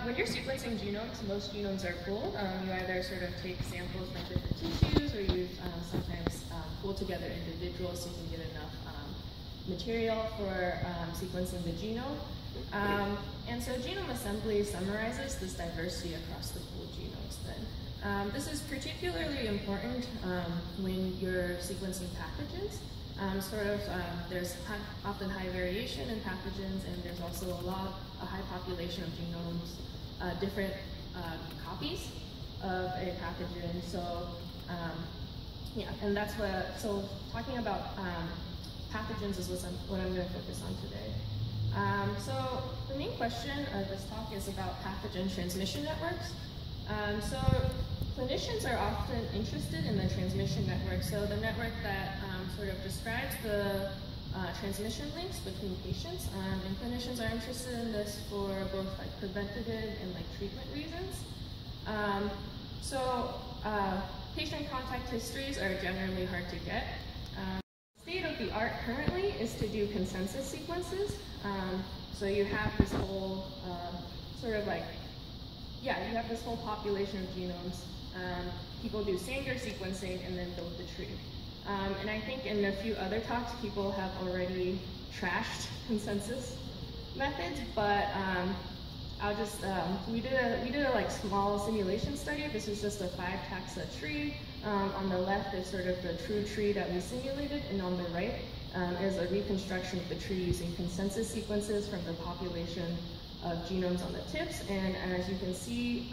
When you're sequencing genomes, most genomes are pooled. You either sort of take samples from different tissues, or you sometimes pool together individuals so you can get enough material for sequencing the genome. And so genome assembly summarizes this diversity across the pooled genomes then. This is particularly important when you're sequencing pathogens. There's often high variation in pathogens, and there's also a high population of genomes, different copies of a pathogen. So yeah, and that's so talking about pathogens is what I'm going to focus on today. So the main question of this talk is about pathogen transmission networks. So clinicians are often interested in the transmission network, so the network that sort of describes the transmission links between patients, and clinicians are interested in this for both like preventative and like treatment reasons. Patient contact histories are generally hard to get. State of the art currently is to do consensus sequences. So you have this whole you have this whole population of genomes. People do Sanger sequencing and then build the tree. And I think in a few other talks, people have already trashed consensus methods, but I'll just, we did a like small simulation study. This is just a 5-taxa tree. On the left is sort of the true tree that we simulated, and on the right is a reconstruction of the tree using consensus sequences from the population of genomes on the tips. And as you can see,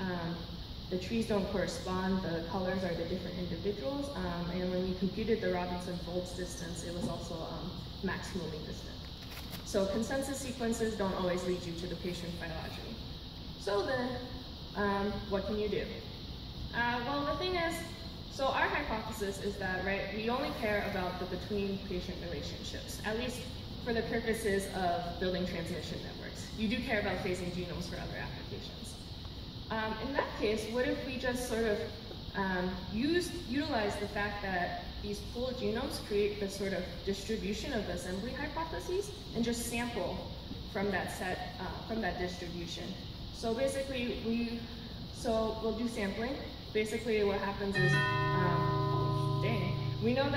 the trees don't correspond. The colors are the different individuals. And when we computed the Robinson-Folds distance, it was also maximally distant. So consensus sequences don't always lead you to the patient phylogeny. So then, what can you do? Well, the thing is, so our hypothesis is that, we only care about the between-patient relationships, at least for the purposes of building transmission networks. You do care about phasing genomes for other applications. In that case, what if we just sort of utilize the fact that these pooled genomes create this sort of distribution of assembly hypotheses and just sample from that set, from that distribution. So basically, we'll do sampling. Basically, what happens is, we know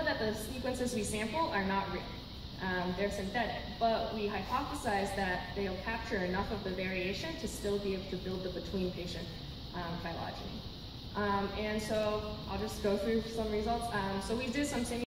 that the sequences we sample are not real. They're synthetic, but we hypothesize that they'll capture enough of the variation to still be able to build the between-patient phylogeny. And so I'll just go through some results. So we did some simulations.